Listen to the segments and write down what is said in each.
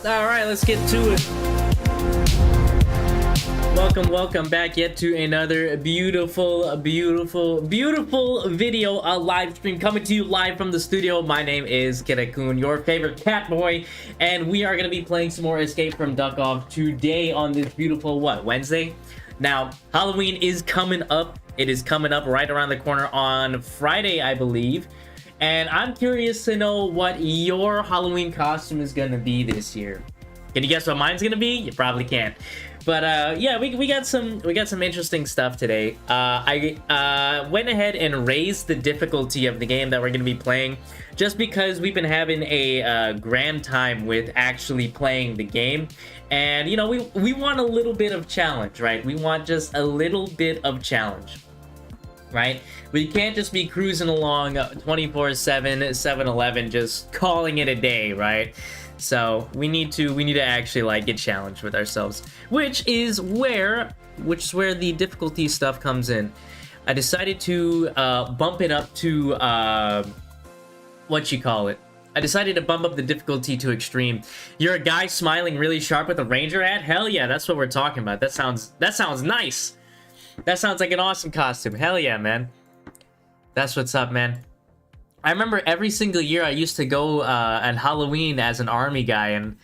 All right, let's get to it. Welcome back yet to another beautiful video, a live stream coming to you live from the studio. My name is Kirakun, your favorite cat boy, and we are going to be playing some more Escape from Duckov today on this beautiful, Wednesday? Now, Halloween is coming up. It is coming up right around the corner on Friday, I believe. And I'm curious to know what your Halloween costume is going to be this year. Can you guess what mine's going to be? You probably can't. But yeah, we got some interesting stuff today. I went ahead and raised the difficulty of the game that we're going to be playing, just because we've been having a grand time with actually playing the game, and you know we want a little bit of challenge, right? We want just a little bit of challenge, right? We can't just be cruising along 24/7, 7-Eleven, just calling it a day, right? So we need to actually like get challenged with ourselves, which is where the difficulty stuff comes in. I decided to bump it up to what you call it. I decided to bump up the difficulty to extreme. You're a guy smiling really sharp with a ranger hat? Hell yeah, that's what we're talking about. That sounds nice. That sounds like an awesome costume. Hell yeah, man. That's what's up, man. I remember every single year I used to go on Halloween as an army guy, and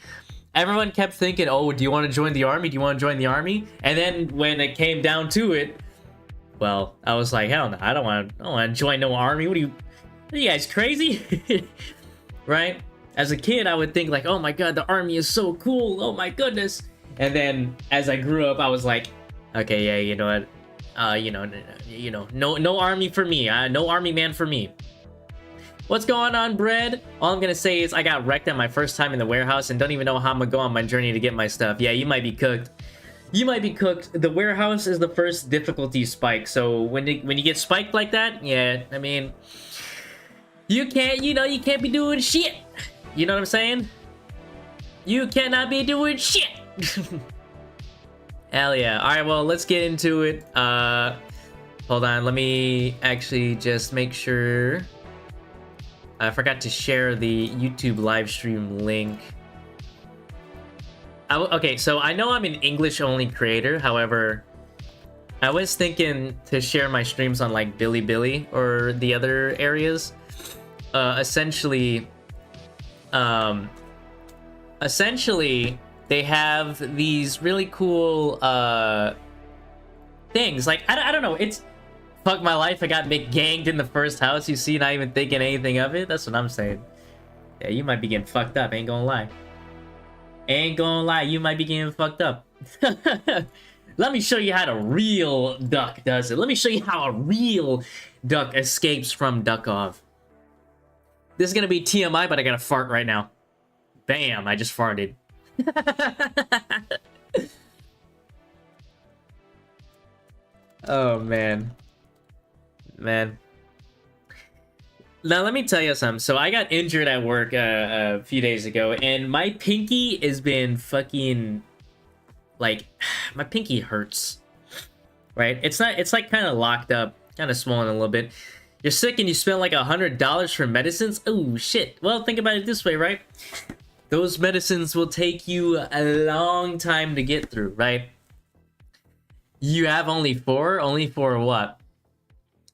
everyone kept thinking, oh, do you want to join the army? Do you want to join the army? And then when it came down to it, well, I was like, hell no, I don't want to join no army. What are you guys crazy? Right? As a kid, I would think like, oh my god, the army is so cool. Oh my goodness. And then as I grew up, I was like, okay, yeah, you know what? No army for me. No army man for me. What's going on, Bread? All I'm gonna say is I got wrecked at my first time in the warehouse and don't even know how I'm gonna go on my journey to get my stuff. Yeah, you might be cooked. You might be cooked. The warehouse is the first difficulty spike, so when you get spiked like that, yeah, I mean, you can't be doing shit. You know what I'm saying? You cannot be doing shit. Hell yeah. All right, well, let's get into it. Hold on, let me actually just make sure. I forgot to share the YouTube live stream link. Okay, so I know I'm an English-only creator. However, I was thinking to share my streams on like Bilibili or the other areas. Essentially, they have these really cool things. Like I don't know. It's fuck my life. I got McGanged in the first house. You see, not even thinking anything of it. That's what I'm saying. Yeah, you might be getting fucked up. Ain't gonna lie. Ain't gonna lie. You might be getting fucked up. Let me show you how a real duck does it. Let me show you how a real duck escapes from Duckov. This is gonna be TMI, but I gotta fart right now. Bam! I just farted. Oh man. Now let me tell you something. So I got injured at work a few days ago, and my pinky has been fucking like my pinky hurts. Right? It's like kind of locked up, kind of swollen a little bit. You're sick and you spend like $100 for medicines. Oh shit. Well, think about it this way, right? Those medicines will take you a long time to get through, right? You have only four what?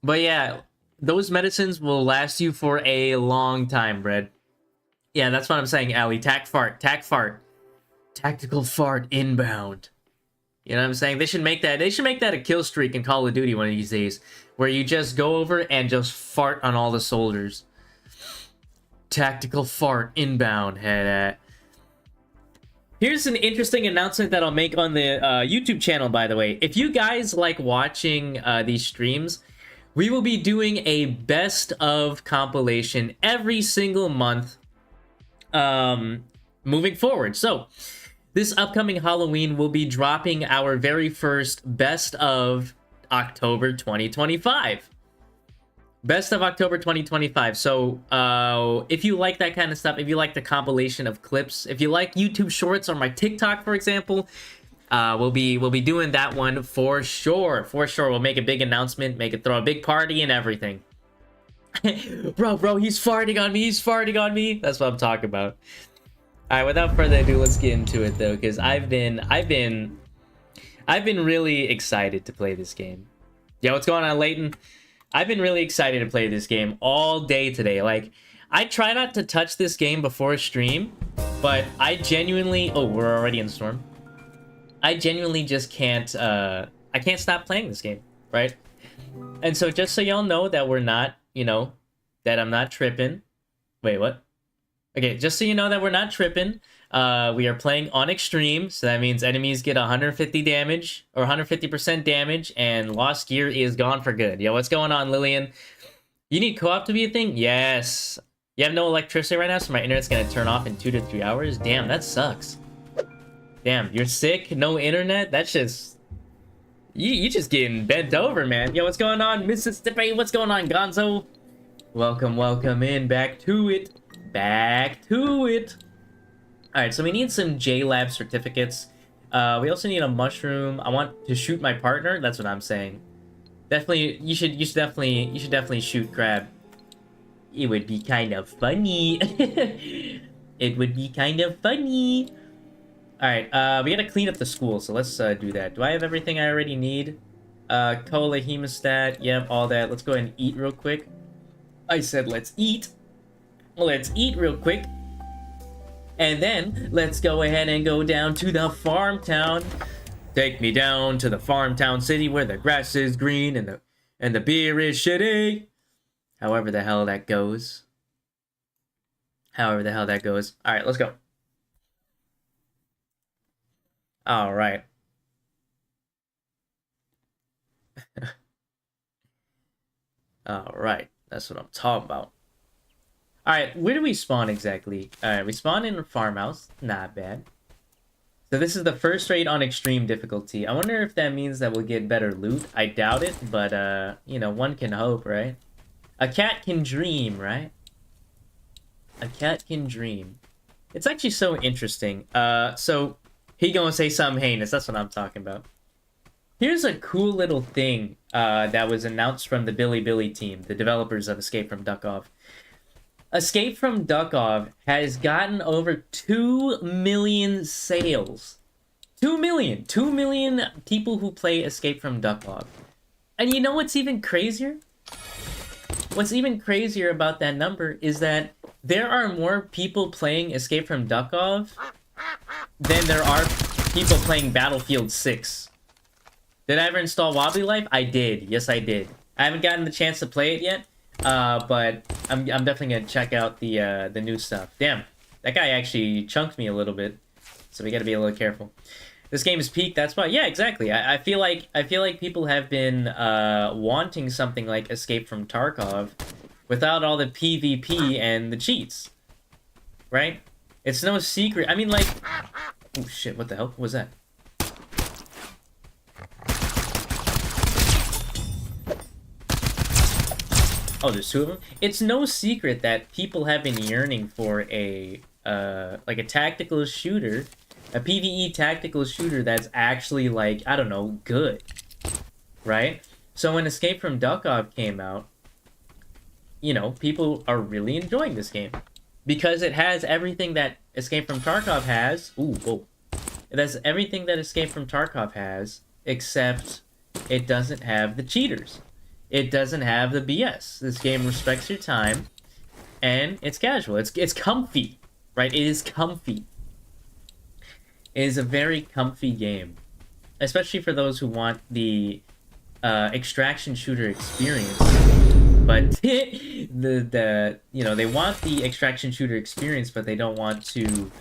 But yeah, those medicines will last you for a long time, Bread. Yeah, that's what I'm saying, Allie. Tac fart. Tactical fart inbound. You know what I'm saying? They should make that a kill streak in Call of Duty one of these days, where you just go over and just fart on all the soldiers. Tactical fart inbound. Here's an interesting announcement that I'll make on the YouTube channel, by the way. If you guys like watching these streams, we will be doing a best of compilation every single month moving forward. So this upcoming Halloween, we'll be dropping our very first best of October 2025. Best of October 2025. So if you like that kind of stuff, if you like the compilation of clips, if you like YouTube shorts or my TikTok, for example, we'll be doing that one for sure. We'll make a big announcement, throw a big party and everything. bro, he's farting on me. That's what I'm talking about. All right, without further ado, let's get into it though, because I've been really excited to play this game. Yeah, what's going on, Leighton? I've been really excited to play this game all day today. Like, I try not to touch this game before stream, but I genuinely... Oh, we're already in Storm. I genuinely just can't... I can't stop playing this game, right? And so just so y'all know that we're not, you know, that I'm not tripping. Wait, what? Okay, just so you know that we're not tripping, we are playing on extreme, so that means enemies get 150 damage, or 150% damage, and lost gear is gone for good. Yo, what's going on, Lillian? You need co-op to be a thing? Yes. You have no electricity right now, so my internet's gonna turn off in 2 to 3 hours? Damn, that sucks. Damn, you're sick? No internet? That's just... You just getting bent over, man. Yo, what's going on, Mississippi? What's going on, Gonzo? Welcome in, back to it. Back to it. Alright, so we need some JLab certificates. We also need a mushroom. I want to shoot my partner. That's what I'm saying. Definitely, you should definitely shoot Crab. It would be kind of funny. It would be kind of funny. Alright, we gotta clean up the school, so let's do that. Do I have everything I already need? Cola, hemostat, yep, all that. Let's go ahead and eat real quick. I said let's eat. Let's eat real quick. And then, let's go ahead and go down to the farm town. Take me down to the farm town city where the grass is green and the beer is shitty. However the hell that goes. However the hell that goes. Alright, let's go. Alright. Alright, that's what I'm talking about. Alright, where do we spawn exactly? Alright, we spawn in a farmhouse. Not bad. So this is the first raid on extreme difficulty. I wonder if that means that we'll get better loot. I doubt it, but, you know, one can hope, right? A cat can dream, right? A cat can dream. It's actually so interesting. So, he gonna say something heinous. That's what I'm talking about. Here's a cool little thing that was announced from the Billy team, the developers of Escape from Duckov. Escape from Duckov has gotten over 2 million sales. 2 million! 2 million people who play Escape from Duckov. And you know what's even crazier? What's even crazier about that number is that there are more people playing Escape from Duckov than there are people playing Battlefield 6. Did I ever install Wobbly Life? I did. Yes, I did. I haven't gotten the chance to play it yet. But I'm definitely gonna check out the new stuff. Damn, that guy actually chunked me a little bit, so we gotta be a little careful. This game is peak. That's why. Yeah, exactly. I feel like people have been wanting something like Escape from Tarkov without all the PvP and the cheats, right? It's no secret. I mean, like, oh shit, what the hell was that? Oh, there's 2 of them? It's no secret that people have been yearning for a, like a tactical shooter, a PvE tactical shooter that's actually, like, I don't know, good, right? So when Escape from Duckov came out, you know, people are really enjoying this game. Because it has everything that Escape from Tarkov has. Ooh, whoa. It has everything that Escape from Tarkov has, except it doesn't have the cheaters. It doesn't have the BS. This game respects your time, and it's casual. It's comfy, right? It is comfy. It is a very comfy game, especially for those who want the extraction shooter experience. But the you know, they want the extraction shooter experience, but they don't want to,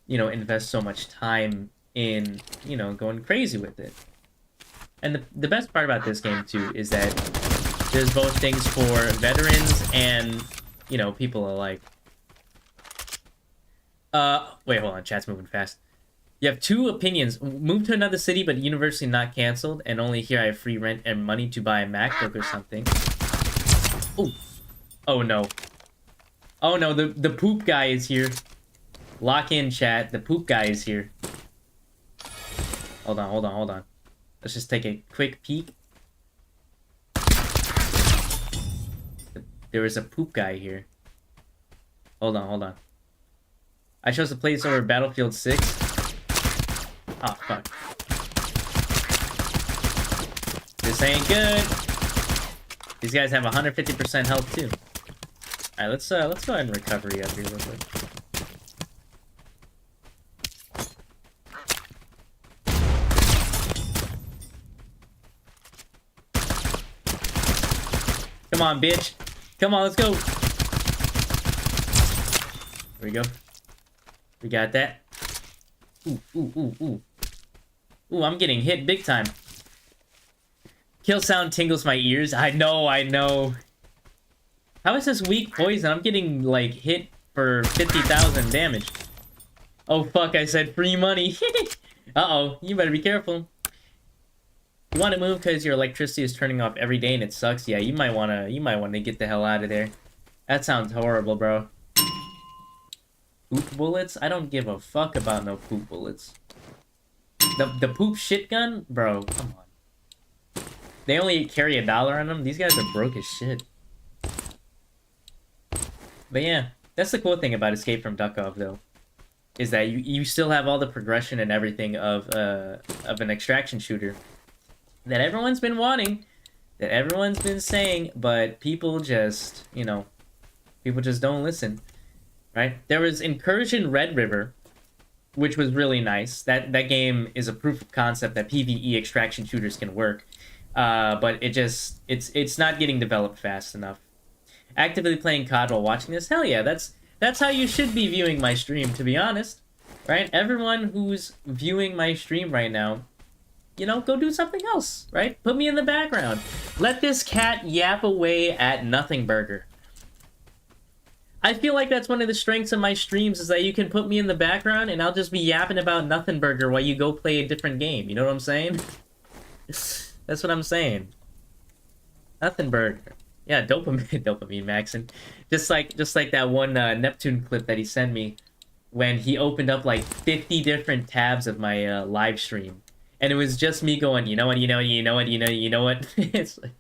you know, invest so much time in, you know, going crazy with it. And the best part about this game too is that there's both things for veterans and, you know, people alike. Wait, hold on. Chat's moving fast. You have 2 opinions. Move to another city, but university not canceled, and only here I have free rent and money to buy a MacBook or something. Oh. Oh, no. Oh, no. The poop guy is here. Lock in, chat. The poop guy is here. Hold on. Let's just take a quick peek. There is a poop guy here. Hold on. I chose to play this over Battlefield 6. Oh, fuck. This ain't good. These guys have 150% health, too. Alright, let's go ahead and recovery up here real quick. Come on, bitch. Come on, let's go. There we go. We got that. Ooh. Ooh, I'm getting hit big time. Kill sound tingles my ears. I know. How is this weak poison? I'm getting, like, hit for 50,000 damage. Oh, fuck, I said free money. Uh-oh, you better be careful. You want to move because your electricity is turning off every day and it sucks? Yeah, you might want to get the hell out of there. That sounds horrible, bro. Poop bullets? I don't give a fuck about no poop bullets. The poop shit gun? Bro, come on. They only carry $1 on them? These guys are broke as shit. But yeah, that's the cool thing about Escape from Duckov, though. Is that you still have all the progression and everything of an extraction shooter. That everyone's been wanting. That everyone's been saying, but people just, you know, people just don't listen. Right? There was Incursion Red River, which was really nice. That game is a proof of concept that PvE extraction shooters can work. But it's not getting developed fast enough. Actively playing COD while watching this? Hell yeah, that's how you should be viewing my stream, to be honest. Right? Everyone who's viewing my stream right now, you know, go do something else, right? Put me in the background. Let this cat yap away at Nothing Burger. I feel like that's one of the strengths of my streams, is that you can put me in the background and I'll just be yapping about Nothing Burger while you go play a different game. You know what I'm saying? That's what I'm saying. Nothing Burger. Yeah, dopamine Maxon. Just like that one Neptune clip that he sent me when he opened up like 50 different tabs of my live stream. And it was just me going, you know what? It's like,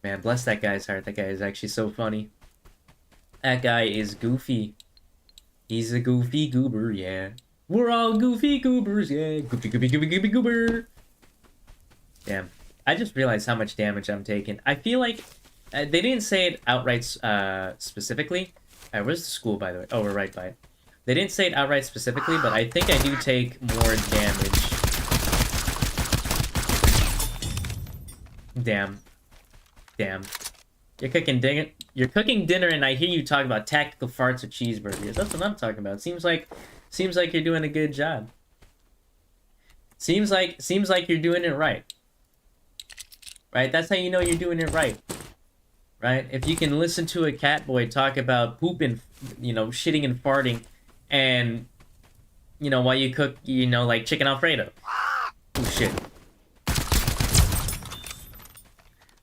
man, bless that guy's heart. That guy is actually so funny. That guy is goofy. He's a goofy goober, yeah. We're all goofy goobers, yeah. Goofy goober. Damn. I just realized how much damage I'm taking. I feel like they didn't say it outright specifically. Where's the school, by the way? Oh, we're right by it. They didn't say it outright specifically, but I think I do take more damage. Damn. You're cooking dinner, and I hear you talk about tactical farts or cheeseburgers. That's what I'm talking about. Seems like you're doing a good job. Seems like you're doing it right. Right? That's how you know you're doing it right. Right? If you can listen to a cat boy talk about pooping, you know, shitting and farting, and, you know, while you cook, you know, like chicken Alfredo. Oh, shit.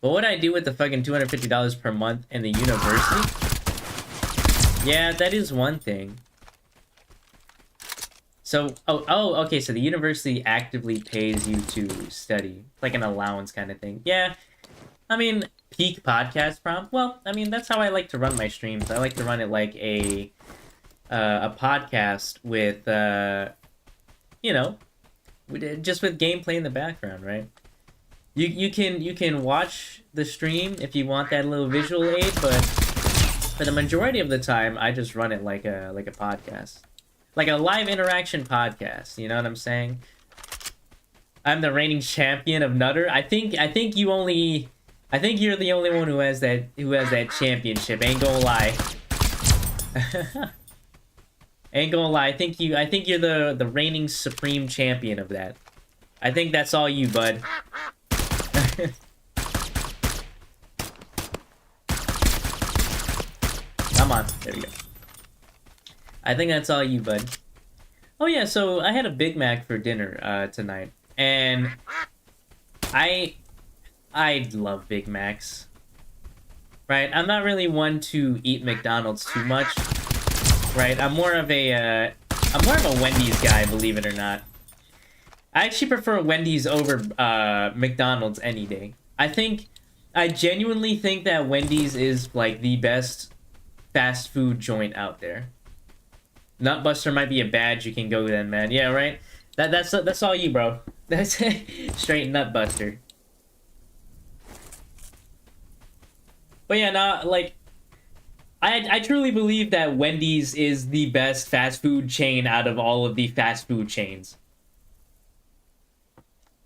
But what I do with the fucking $250 per month in the university? Yeah, that is one thing. So, okay, so the university actively pays you to study. Like an allowance kind of thing. Yeah, I mean, peak podcast prompt. Well, I mean, that's how I like to run my streams. I like to run it like a podcast with, you know, just with gameplay in the background, right? You can watch the stream if you want that little visual aid, but for the majority of the time, I just run it like a podcast, like a live interaction podcast. You know what I'm saying? I'm the reigning champion of Nutter. I think you're the only one who has that championship. Ain't gonna lie. Ain't gonna lie. I think you're the reigning supreme champion of that. I think that's all you, bud. Come on. There we go. I think that's all you, bud. Oh yeah, so I had a Big Mac for dinner tonight, and I love Big Macs. Right? I'm not really one to eat McDonald's too much. Right? I'm more of a Wendy's guy, believe it or not. I actually prefer Wendy's over McDonald's any day. I genuinely think that Wendy's is like the best fast food joint out there. Nutbuster might be a badge you can go then, man. Yeah, right? That's all you, bro. That's straight Nutbuster. But yeah, nah, like, I truly believe that Wendy's is the best fast food chain out of all of the fast food chains.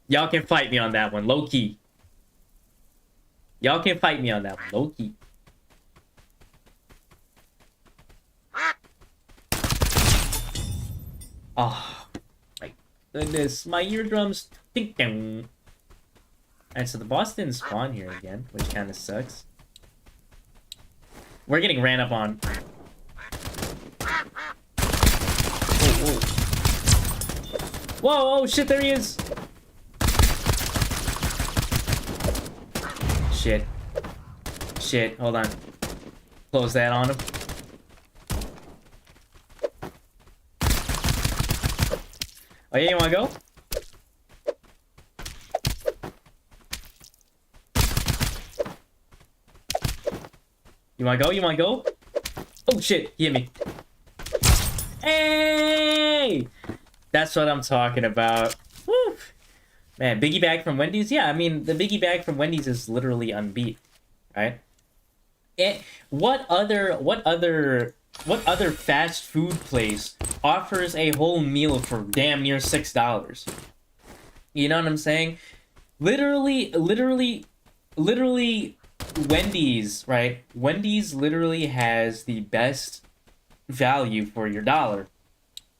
Y'all can fight me on that one, low-key. Y'all can fight me on that one, low-key. Oh, my goodness. My eardrums thinking. Alright, so the boss didn't spawn here again, which kind of sucks. We're getting ran up on. Whoa, whoa. Whoa, oh shit, there he is! Shit. Shit, hold on. Close that on him. Oh yeah, you wanna go? You wanna go? You wanna go? Oh shit, he hit me. Hey! That's what I'm talking about. Woo! Man, biggie bag from Wendy's? Yeah, I mean, the biggie bag from Wendy's is literally unbeat, right? What other fast food place offers a whole meal for damn near $6? You know what I'm saying? Literally, Wendy's, right? Wendy's literally has the best value for your dollar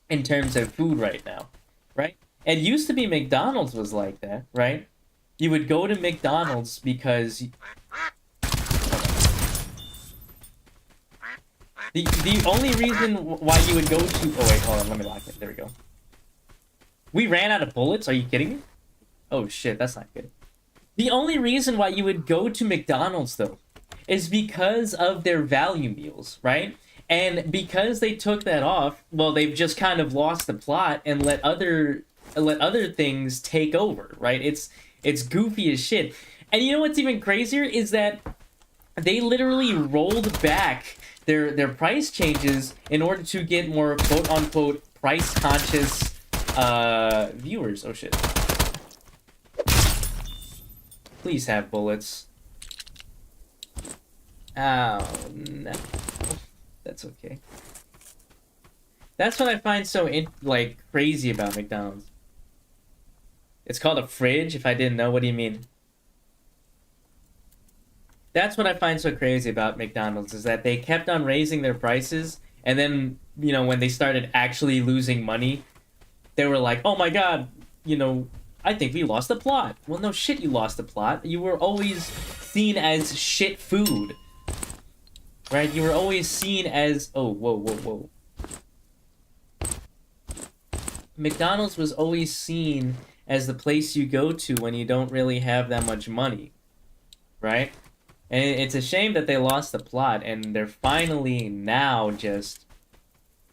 in terms of food right now, right? It used to be McDonald's was like that, right? You would go to McDonald's because the only reason why you would go to... Oh, wait, hold on. Let me lock it. There we go. We ran out of bullets? Are you kidding me? Oh, shit. That's not good. The only reason why you would go to McDonald's, though, is because of their value meals, right? And because they took that off, well, they've just kind of lost the plot and let other things take over, right? It's goofy as shit. And you know what's even crazier is that they literally rolled back their price changes in order to get more quote-unquote price-conscious viewers. Oh, shit. Please have bullets. Oh, no. That's okay. That's what I find so, crazy about McDonald's. It's called a fridge, if I didn't know. What do you mean? That's what I find so crazy about McDonald's, is that they kept on raising their prices, and then, you know, when they started actually losing money, they were like, oh my god, you know, I think we lost the plot. Well, no shit, you lost the plot. You were always seen as shit food. Right? You were always seen as... Oh, whoa, whoa, whoa. McDonald's was always seen as the place you go to when you don't really have that much money. Right? And it's a shame that they lost the plot, and they're finally now just,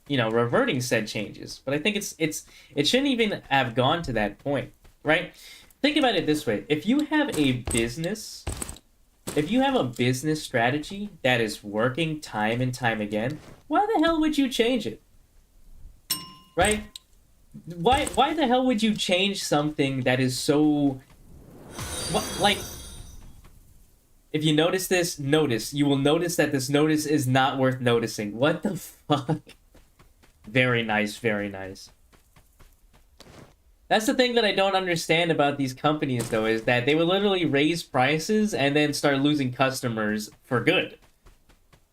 you know, reverting said changes. But I think it shouldn't even have gone to that point, right? Think about it this way. If you have a business strategy that is working time and time again, why the hell would you change it? Right? Why the hell would you change something that is so... Like... If you notice this, notice. You will notice that this notice is not worth noticing. What the fuck? Very nice, very nice. That's the thing that I don't understand about these companies, though, is that they would literally raise prices and then start losing customers for good.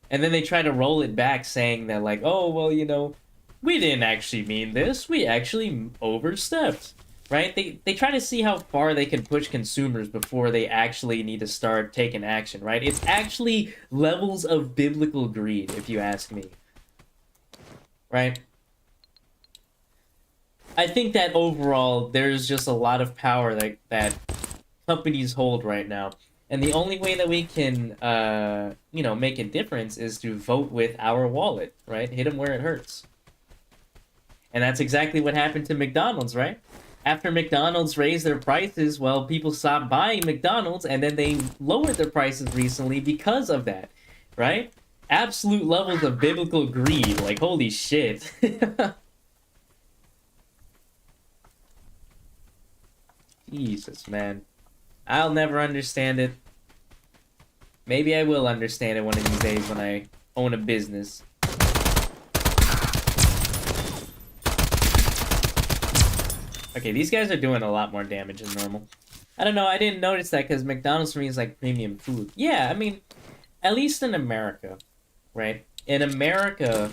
And then they try to roll it back saying that, like, oh, well, you know, we didn't actually mean this. We actually overstepped. Right? They try to see how far they can push consumers before they actually need to start taking action, right? It's actually levels of biblical greed, if you ask me. Right? I think that overall, there's just a lot of power that companies hold right now. And the only way that we can, you know, make a difference is to vote with our wallet, right? Hit them where it hurts. And that's exactly what happened to McDonald's, right? After McDonald's raised their prices, well, people stopped buying McDonald's, and then they lowered their prices recently because of that, right? absolute levels of biblical greed. Like, holy shit. Jesus, man. I'll never understand it. Maybe I will understand it one of these days when I own a business. Okay, these guys are doing a lot more damage than normal. I don't know, I didn't notice that because McDonald's for me is like premium food. Yeah, I mean, at least in America, right? In America,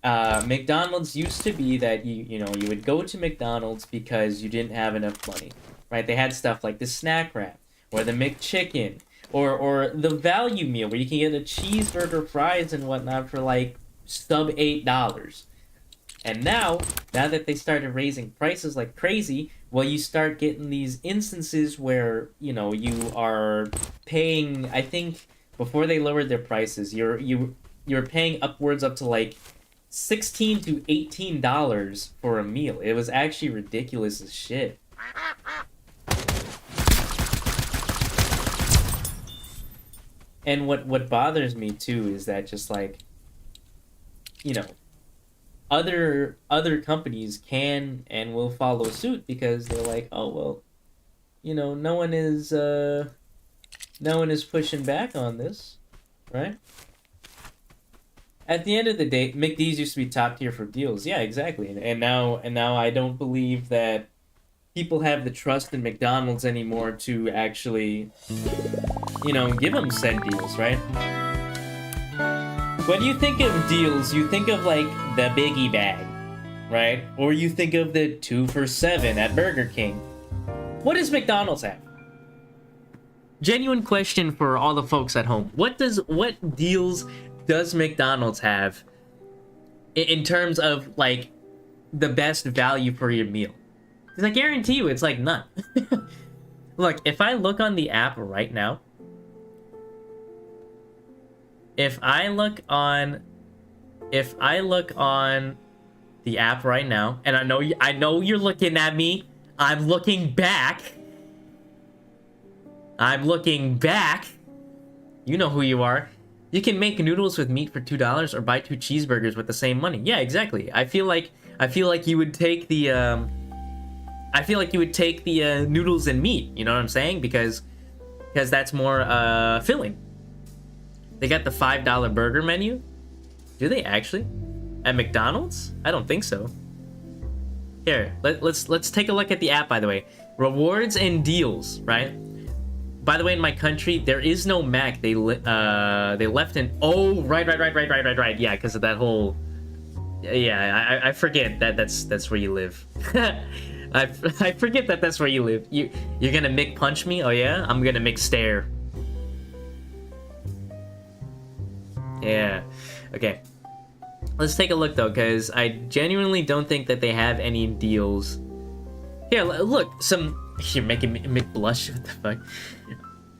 McDonald's used to be that you would go to McDonald's because you didn't have enough money, right? They had stuff like the snack wrap or the McChicken or the value meal where you can get a cheeseburger, fries, and whatnot for like sub $8. And now that they started raising prices like crazy, well, you start getting these instances where, you know, you are paying, I think, before they lowered their prices, you're paying upwards up to like $16 to $18 for a meal. It was actually ridiculous as shit. And what bothers me too is that just like, you know, other companies can and will follow suit because they're like, oh well, you know, no one is pushing back on this, right? At the end of the day, McD's used to be top tier for deals. Yeah, exactly. And now I don't believe that people have the trust in McDonald's anymore to actually, you know, give them said deals, right? When you think of deals, you think of like the biggie bag, right? Or you think of the 2 for $7 at Burger King. What does McDonald's have? Genuine question for all the folks at home. What deals does McDonald's have in terms of like the best value for your meal? Because I guarantee you it's like none. Look, if I look on the app right now, if I look on the app right now, and I know you're looking at me, I'm looking back. You know who you are. You can make noodles with meat for $2 or buy 2 cheeseburgers with the same money. Yeah, exactly. I feel like you would take the noodles and meat. You know what I'm saying? Because that's more filling. They got the $5 burger menu. Do they actually? At McDonald's? I don't think so. Here, let's take a look at the app, by the way. Rewards and deals, right? By the way, in my country, there is no Mac. They left an... Oh, right. Yeah, because of that whole... Yeah, I forget that's where you live. I forget that's where you live. You're gonna McPunch me? Oh yeah? I'm gonna McStare. Yeah. Okay. Let's take a look though, because I genuinely don't think that they have any deals. Here, look, you're making me blush. What the fuck?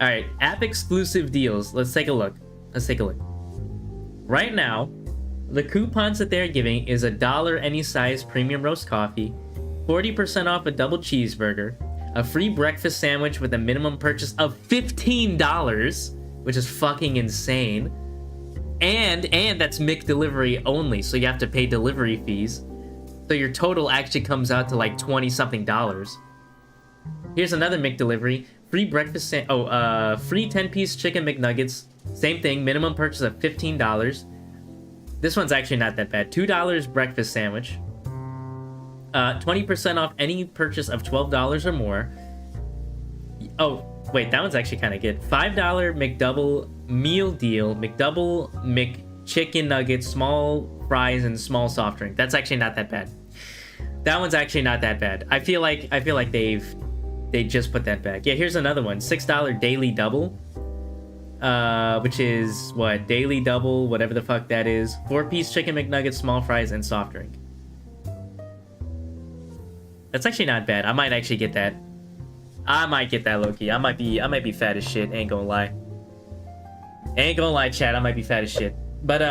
Alright, app exclusive deals. Let's take a look. Right now, the coupons that they're giving is $1 any size premium roast coffee, 40% off a double cheeseburger, a free breakfast sandwich with a minimum purchase of $15, which is fucking insane. And that's McDelivery only, so you have to pay delivery fees. So your total actually comes out to like $20-something. Here's another McDelivery. Free breakfast free 10-piece chicken McNuggets. Same thing, minimum purchase of $15. This one's actually not that bad. $2 breakfast sandwich. 20% off any purchase of $12 or more. Oh, wait, that one's actually kind of good. $5 McDouble meal deal. McDouble McChicken nuggets, small fries, and small soft drink. That's actually not that bad. That one's actually not that bad. I feel like they just put that back. Yeah, here's another one. $6 daily double. Which is what? Daily double, whatever the fuck that is. 4-piece chicken McNuggets, small fries, and soft drink. That's actually not bad. I might actually get that. I might get that, low-key. I might be fat as shit. Ain't gonna lie. Chat. I might be fat as shit. But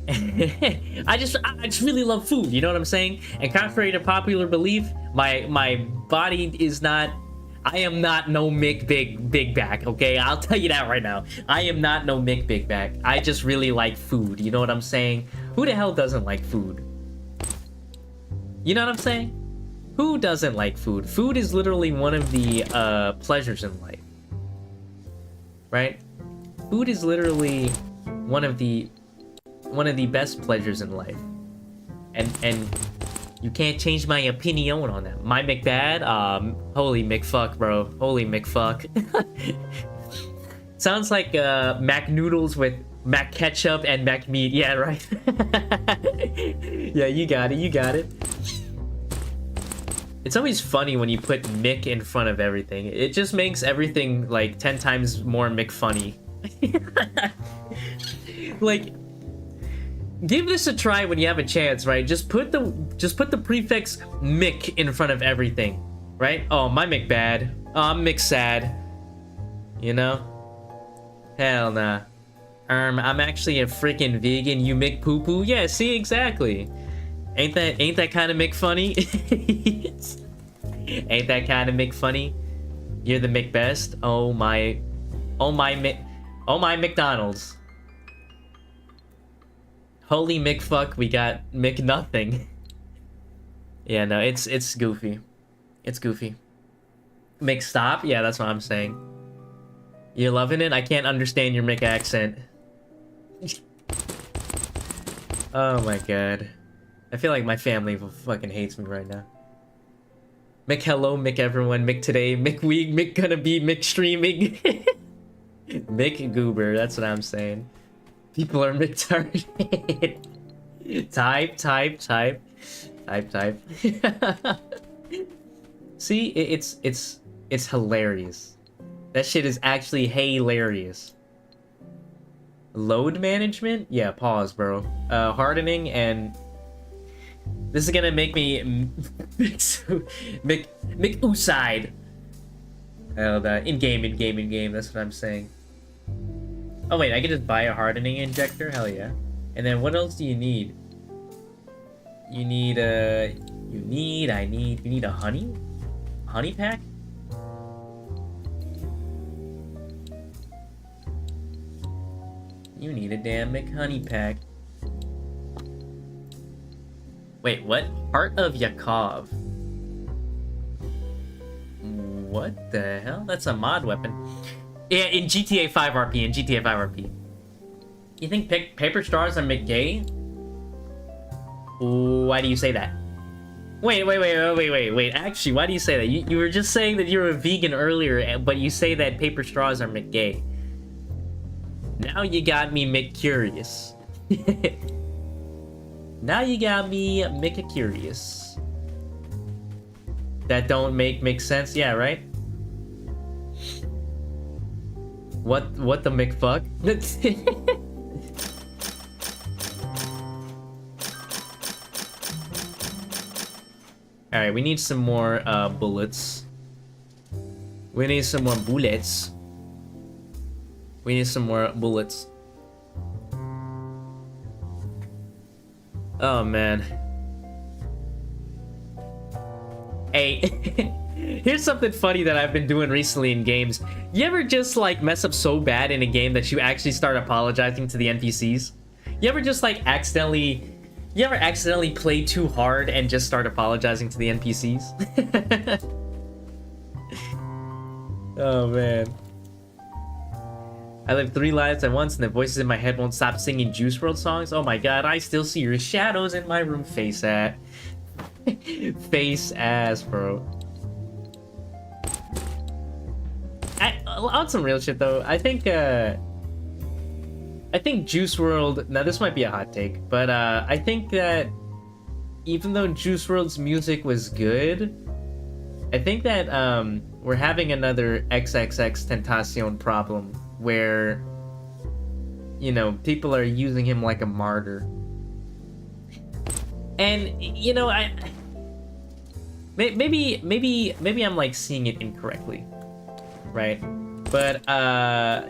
I just really love food. You know what I'm saying? And contrary to popular belief, my body is not. I am not no Mick Big Back, okay? I'll tell you that right now. I am not no Mick Big Back. I just really like food, you know what I'm saying? Who the hell doesn't like food? You know what I'm saying? Who doesn't like food? Food is literally one of the pleasures in life. Right? Food is literally one of the best pleasures in life. And you can't change my opinion on that. My McBad, holy McFuck, bro. Holy McFuck. Sounds like Mac noodles with Mac ketchup and Mac meat. Yeah, right. Yeah, you got it. You got it. It's always funny when you put Mick in front of everything. It just makes everything like 10 times more McFunny. Like, give this a try when you have a chance, right? Just put the prefix Mick in front of everything, right? Oh, my McBad. Oh, I'm McSad. You know? Hell nah. I'm actually a freaking vegan. You McPoo-poo? Yeah, see, exactly. Ain't that kind of McFunny? Ain't that kind of McFunny? You're the McBest. Oh my McDonald's. Holy McFuck, we got McNothing. Yeah, no, it's goofy. It's goofy. McStop? Yeah, that's what I'm saying. You're loving it? I can't understand your Mick accent. Oh my god. I feel like my family fucking hates me right now. Mick hello, Mick everyone, Mick today, Mick week, Mick gonna be, Mick streaming. Mick goober, that's what I'm saying. People are retarded. Type. See, it's hilarious. That shit is actually hilarious. Load management? Yeah, pause, bro. Hardening and this is gonna make me Mick-uside. In game. That's what I'm saying. Oh wait, I can just buy a hardening injector? Hell yeah. And then what else do you need? You need a honey? Honey pack? You need a damn McHoney pack. Wait, what? Heart of Yakov. What the hell? That's a mod weapon. Yeah, in GTA 5 RP, You think paper straws are McGay? Why do you say that? Wait. Actually, why do you say that? You were just saying that you were a vegan earlier, but you say that paper straws are McGay. Now you got me McCurious. Now you got me McCurious. That don't make sense? Yeah, right? What the McFuck? Alright, we need some more bullets. We need some more bullets. We need some more bullets. Oh man. Hey, here's something funny that I've been doing recently in games. You ever just like mess up so bad in a game that you actually start apologizing to the NPCs? You ever just like accidentally play too hard and just start apologizing to the NPCs? Oh man. I live 3 lives at once and the voices in my head won't stop singing Juice WRLD songs. Oh my god, I still see your shadows in my room. Face ass. Face ass, bro. On some real shit though, I think Juice WRLD, now this might be a hot take, but I think that even though Juice WRLD's music was good, I think that we're having another XXX Tentacion problem where, you know, people are using him like a martyr. And, you know, maybe I'm like seeing it incorrectly, right? But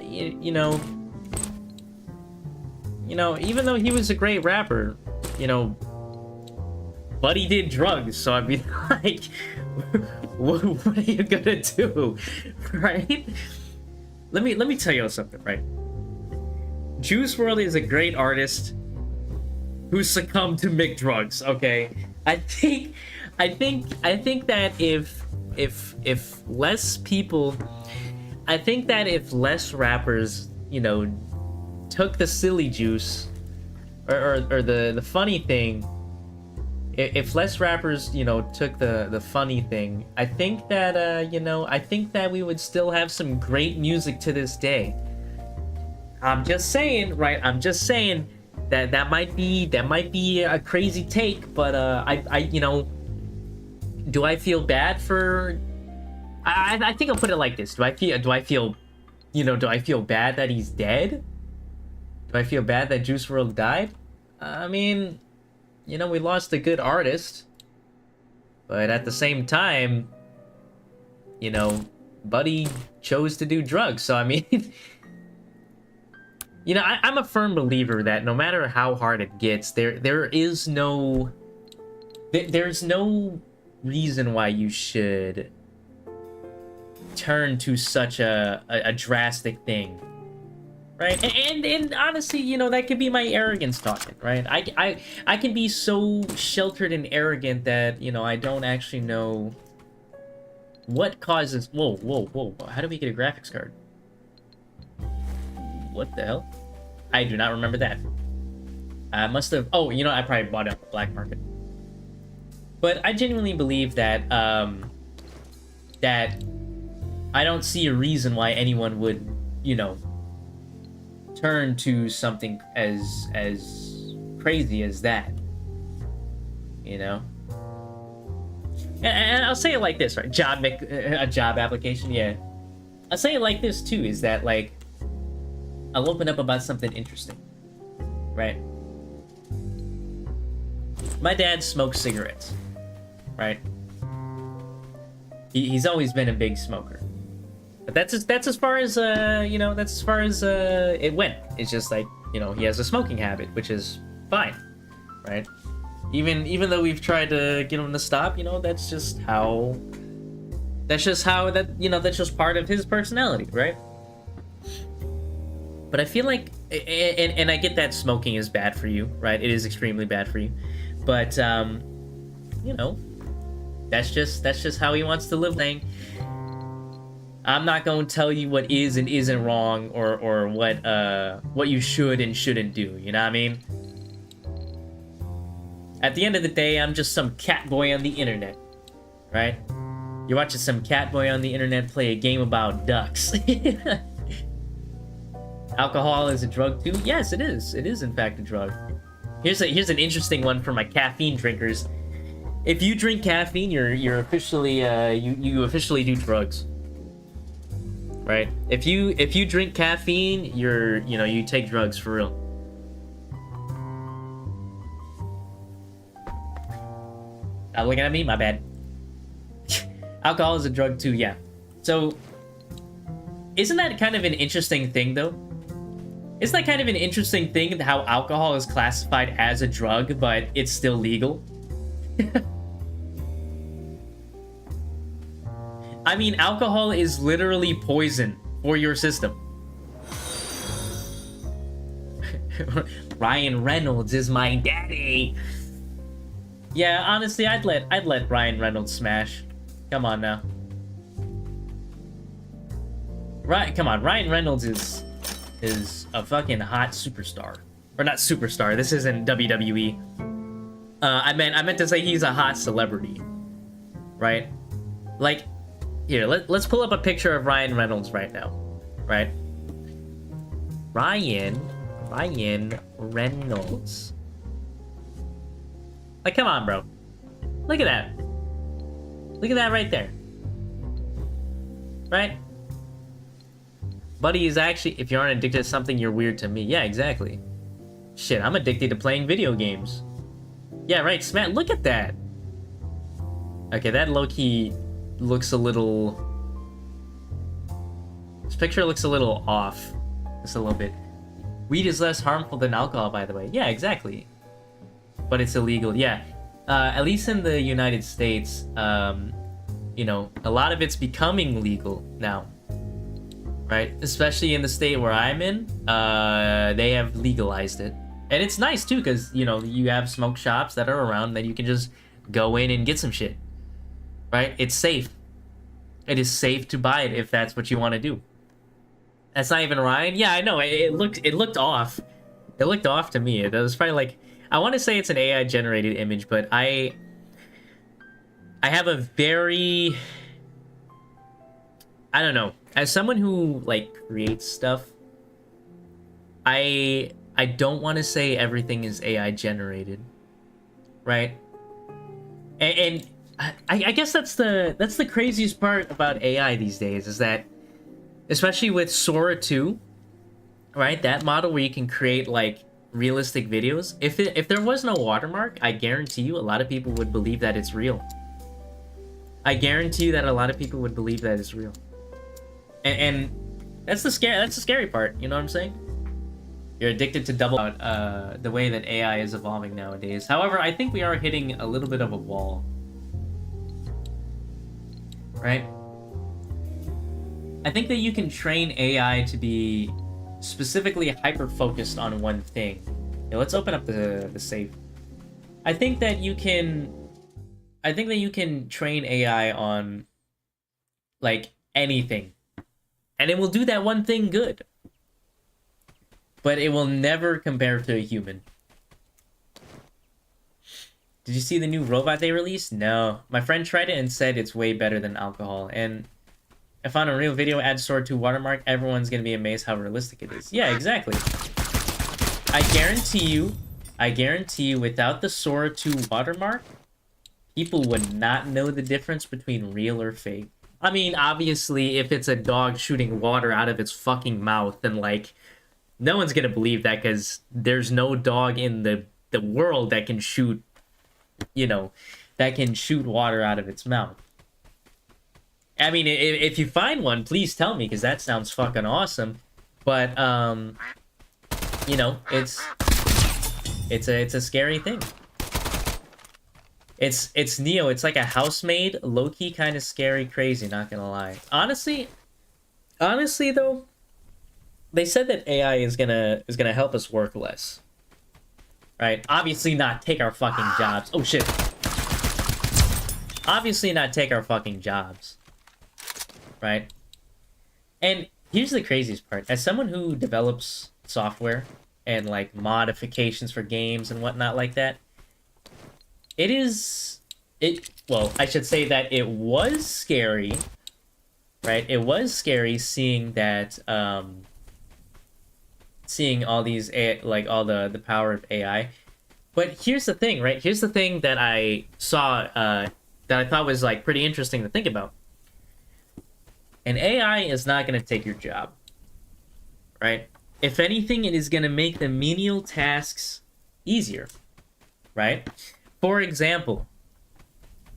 you know, even though he was a great rapper, you know, Buddy did drugs, so I mean, like, what are you gonna do, right? Let me tell you something, right? Juice WRLD is a great artist who succumbed to McDrugs. Okay, I think that if less people, I think that if less rappers, you know, took the silly juice, or the funny thing, if less rappers, you know, took the funny thing, I think that you know, I think that we would still have some great music to this day. I'm just saying, right? I'm just saying that might be a crazy take, but I you know, do I feel bad for? I think I'll put it like this: do I feel, you know, do I feel bad that he's dead? Do I feel bad that Juice WRLD died? I mean, you know, we lost a good artist, but at the same time, you know, Buddy chose to do drugs, so I mean. You know, I'm a firm believer that no matter how hard it gets, there's no reason why you should turn to such a drastic thing, right? And honestly, you know, that could be my arrogance talking, right? I can be so sheltered and arrogant that, you know, I don't actually know what causes. Whoa! How do we get a graphics card? What the hell? I do not remember that. I must have... Oh, you know, I probably bought it on the black market. But I genuinely believe that, that I don't see a reason why anyone would, you know, turn to something as crazy as that. You know? And I'll say it like this, right? A job application, yeah. I'll say it like this, too, is that, like, I'll open up about something interesting, right? My dad smokes cigarettes, right? He's always been a big smoker, but that's as far as you know, that's as far as it went. It's just like, you know, he has a smoking habit, which is fine, right? Even though we've tried to get him to stop, you know, that's just how that, you know, that's just part of his personality, right? But I feel like, and I get that smoking is bad for you, right? It is extremely bad for you. But, you know, that's just how he wants to live. I'm not going to tell you what is and isn't wrong, or what you should and shouldn't do, you know what I mean? At the end of the day, I'm just some cat boy on the internet, right? You're watching some cat boy on the internet play a game about ducks. Alcohol is a drug too? Yes, it is. It is in fact a drug. Here's an interesting one for my caffeine drinkers. If you drink caffeine, you're officially you officially do drugs. Right? If you drink caffeine, you take drugs for real. Not looking at me? My bad. Alcohol is a drug too, yeah. So isn't that kind of an interesting thing though? Isn't that kind of an interesting thing, how alcohol is classified as a drug, but it's still legal? I mean, alcohol is literally poison for your system. Ryan Reynolds is my daddy. Yeah, honestly, I'd let Ryan Reynolds smash. Come on now. Right, come on, Ryan Reynolds is a fucking hot superstar. Or not superstar, this isn't WWE. I meant to say he's a hot celebrity. Right? Like, here, let's pull up a picture of Ryan Reynolds right now. Right? Ryan Reynolds. Like, come on, bro. Look at that. Look at that right there. Right? Buddy is actually, if you aren't addicted to something, you're weird to me. Yeah, exactly. Shit, I'm addicted to playing video games. Yeah, right, Smat, look at that. Okay, that low-key looks a little... This picture looks a little off. Just a little bit. Weed is less harmful than alcohol, by the way. Yeah, exactly. But it's illegal, yeah. at least in the United States, you know, a lot of it's becoming legal now, right? Especially in the state where I'm in, they have legalized it. And it's nice too, because, you know, you have smoke shops that are around that you can just go in and get some shit, right? It's safe. It is safe to buy it if that's what you want to do. That's not even Ryan. Yeah, I know. It looked off. It looked off to me. It was probably like, I want to say it's an AI generated image, but I have a very, I don't know. As someone who like creates stuff, I don't want to say everything is AI generated, right? And I guess that's the craziest part about AI these days, is that, especially with Sora 2, right? That model where you can create like realistic videos. If there was no watermark, I guarantee you a lot of people would believe that it's real. I guarantee you that a lot of people would believe that it's real. And that's the scary part. You know what I'm saying? You're addicted to double the way that AI is evolving nowadays. However, I think we are hitting a little bit of a wall, right? I think that you can train AI to be specifically hyper-focused on one thing. Yeah, let's open up the safe. I think that you can train AI on like anything, and it will do that one thing good. But it will never compare to a human. Did you see the new robot they released? No. My friend tried it and said it's way better than alcohol. And if on a real video adds Sora 2 watermark, everyone's gonna be amazed how realistic it is. Yeah, exactly. I guarantee you without the Sora 2 watermark, people would not know the difference between real or fake. I mean, obviously, if it's a dog shooting water out of its fucking mouth, then like, no one's gonna believe that, because there's no dog in the world that can shoot, you know, that can shoot water out of its mouth. I mean, if you find one, please tell me, because that sounds fucking awesome. But you know, it's a scary thing. It's Neo. It's like a housemaid, low-key kind of scary, crazy. Not gonna lie. Honestly though, they said that AI is gonna help us work less, right? Obviously not take our fucking jobs. Oh shit. Obviously not take our fucking jobs, right? And here's the craziest part. As someone who develops software and like modifications for games and whatnot like that, well, I should say that it was scary, right? It was scary seeing that seeing all these like all the power of AI. But here's the thing, right? Here's the thing that I saw that I thought was like pretty interesting to think about. An AI is not going to take your job, right? If anything, it is going to make the menial tasks easier, right? For example,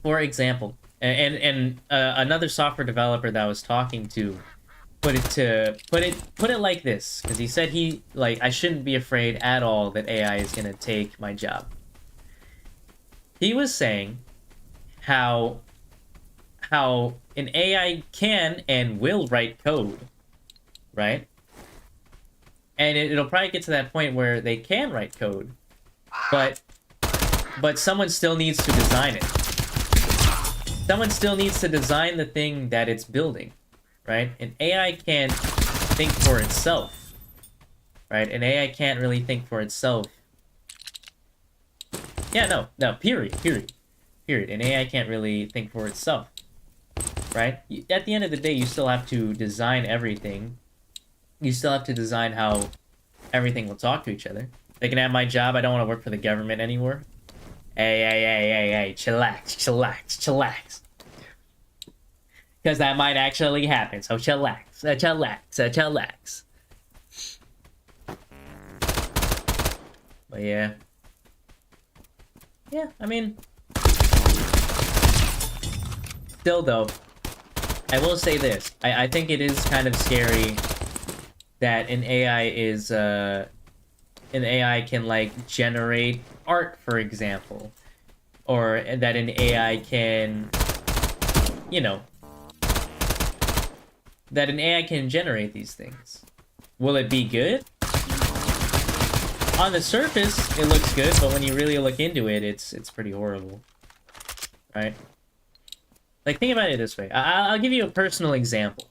and another software developer that I was talking to put it like this, because he said I shouldn't be afraid at all that AI is gonna take my job. He was saying how an AI can and will write code, right? And it'll probably get to that point where they can write code, but someone still needs to design it. Someone still needs to design the thing that it's building, right? An AI can't think for itself, right? An AI can't really think for itself. Yeah, no, period. An AI can't really think for itself, right? At the end of the day, you still have to design everything. You still have to design how everything will talk to each other. They can have my job. I don't want to work for the government anymore. Hey, chillax. Because that might actually happen, so chillax. But yeah. Yeah, I mean... Still though, I will say this. I think it is kind of scary that an AI can like generate art, for example, or that an AI can, you know, that an AI can generate these things. Will it be good? On the surface, it looks good, but when you really look into it, it's pretty horrible, right? Like, think about it this way. I'll give you a personal example.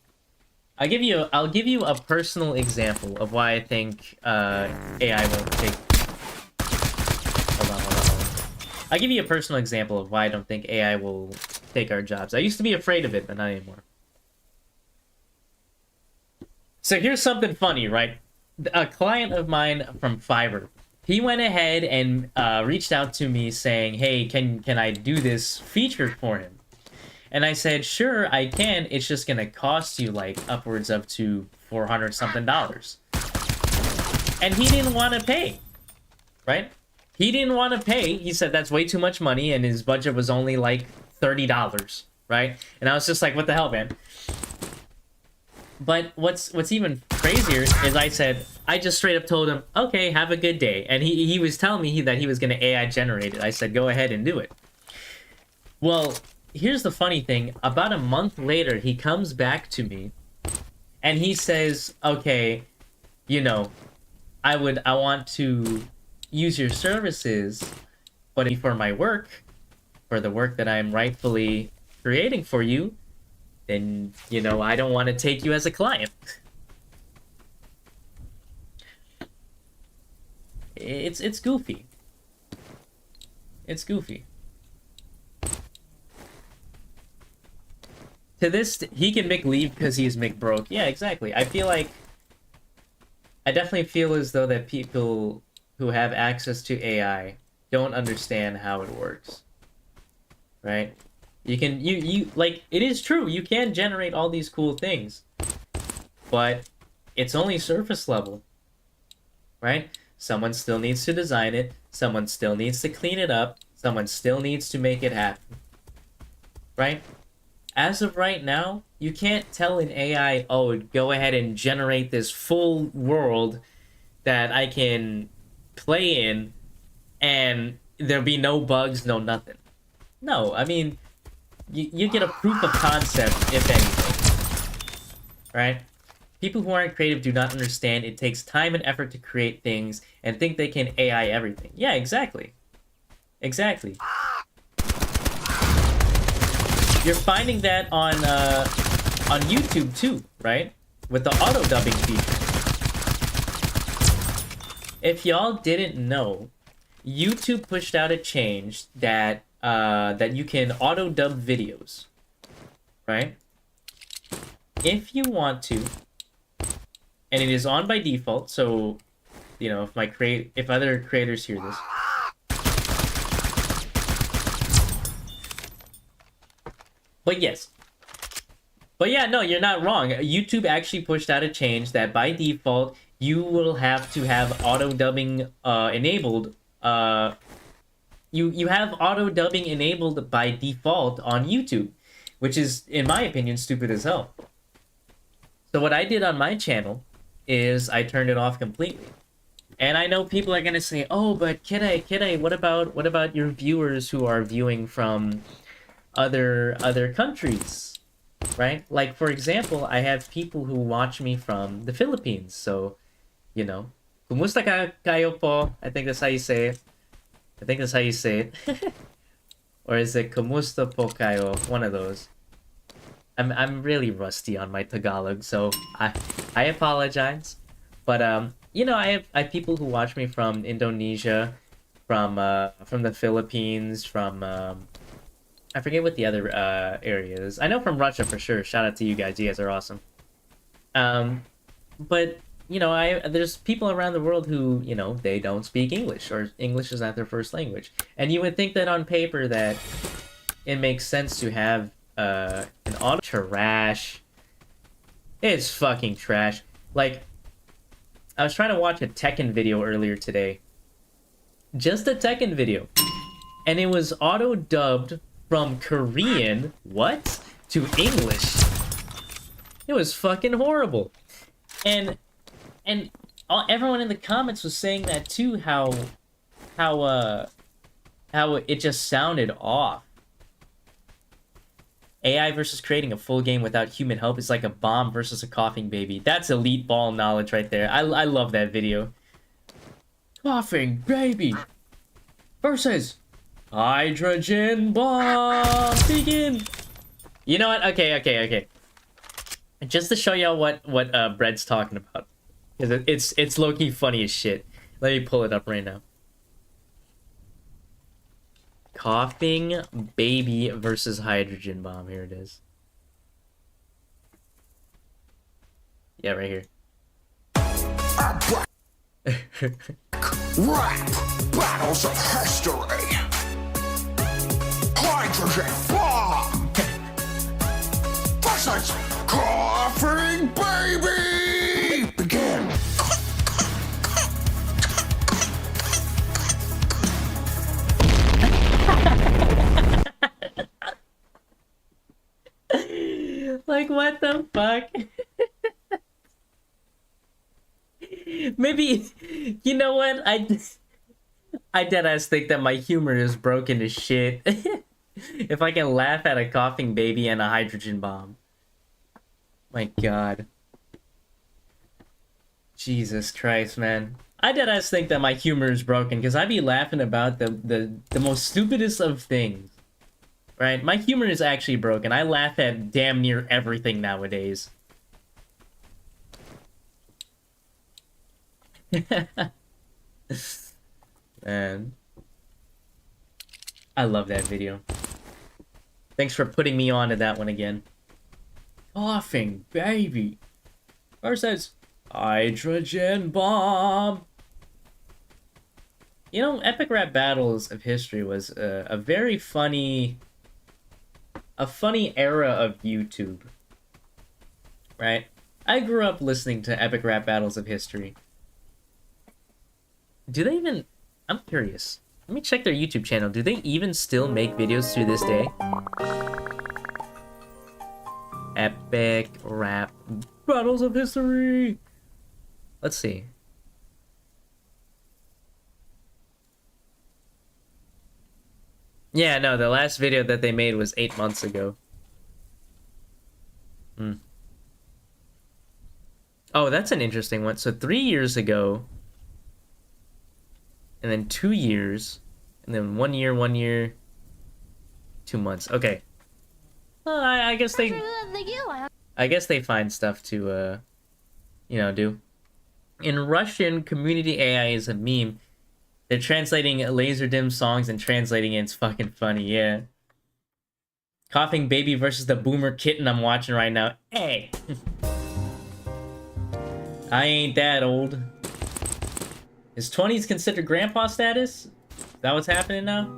I'll give you a personal example of why I think AI won't take. Hold on. I'll give you a personal example of why I don't think AI will take our jobs. I used to be afraid of it, but not anymore. So here's something funny, right? A client of mine from Fiverr, he went ahead and reached out to me saying, "Hey, can I do this feature for him?" And I said, "Sure, I can. It's just gonna cost you like upwards up to $400 something." And he didn't want to pay, right? He didn't want to pay. He said that's way too much money, and his budget was only like $30, right? And I was just like, "What the hell, man?" But what's even crazier is I just straight up told him, "Okay, have a good day." And he was telling me that he was going to AI generate it. I said, "Go ahead and do it." Well, here's the funny thing. About a month later, he comes back to me and he says, "Okay, you know, I want to use your services, but for my work, for the work that I'm rightfully creating for you, then, you know, I don't want to take you as a client." It's goofy. It's goofy. To this, he can make leave because he's McBroke. Yeah, exactly. I definitely feel as though that people who have access to AI don't understand how it works. Right? You like, it is true, you can generate all these cool things, but it's only surface level, right? Someone still needs to design it, someone still needs to clean it up, someone still needs to make it happen, right? As of right now, you can't tell an AI, "Oh, go ahead and generate this full world that I can play in, and there'll be no bugs, no nothing." No, I mean, you get a proof of concept, if anything, right? People who aren't creative do not understand it takes time and effort to create things and think they can AI everything. Yeah, exactly. Exactly. You're finding that on YouTube too, right? With the auto dubbing feature. If y'all didn't know, YouTube pushed out a change that that you can auto dub videos, right? If you want to, and it is on by default, so, you know, if other creators hear this, but yes, but yeah, no, you're not wrong. YouTube actually pushed out a change that by default you will have to have auto dubbing enabled. You have auto dubbing enabled by default on YouTube, which is, in my opinion, stupid as hell. So what I did on my channel is I turned it off completely. And I know people are gonna say, "Oh, but Kidai, what about your viewers who are viewing from other countries?" Right? Like, for example, I have people who watch me from the Philippines, so, you know, kumusta kayo po? I think that's how you say it. I think that's how you say it. Or is it kumusta po kayo? One of those. I'm really rusty on my Tagalog, so I apologize. But you know, I have people who watch me from Indonesia, from the Philippines, from I forget what the other areas. I know from Russia for sure. Shout out to you guys. You guys are awesome. But you know, there's people around the world who, you know, they don't speak English, or English is not their first language. And you would think that on paper that it makes sense to have an auto trash. It's fucking trash. Like, I was trying to watch a Tekken video earlier today. Just a Tekken video. And it was auto dubbed from Korean, what? To English. It was fucking horrible. And everyone in the comments was saying that too, how how it just sounded off. AI versus creating a full game without human help is like a bomb versus a coughing baby. That's elite ball knowledge right there. I love that video. Coughing baby versus hydrogen bomb. Begin. You know what? Okay. Just to show y'all what Bread's talking about, because it's low-key funny as shit. Let me pull it up right now. Coughing baby versus hydrogen bomb. Here it is. Yeah, right here. Rap battles of history. Hydrogen bomb versus coughing baby. Begin. Like, what the fuck? Maybe, you know what? I deadass think that my humor is broken as shit. If I can laugh at a coughing baby and a hydrogen bomb. My god. Jesus Christ, man. I deadass think that my humor is broken because I be laughing about the most stupidest of things. Right? My humor is actually broken. I laugh at damn near everything nowadays. Man. I love that video. Thanks for putting me on to that one again. Coughing baby versus hydrogen bomb. You know, Epic Rap Battles of History was a very funny era of YouTube. Right? I grew up listening to Epic Rap Battles of History. Do they even... I'm curious. Let me check their YouTube channel. Do they even still make videos to this day? Epic Rap Battles of History. Let's see. Yeah, no, the last video that they made was 8 months ago. Oh, that's an interesting one. So 3 years ago, and then 2 years, and then 1 year, 2 months. Okay. Well, I guess they find stuff to, you know, do. In Russian, community AI is a meme. They're translating Laserdim songs and translating it. It's fucking funny, yeah. Coughing baby versus the boomer kitten I'm watching right now. Hey! I ain't that old. Is 20s considered grandpa status? Is that what's happening now?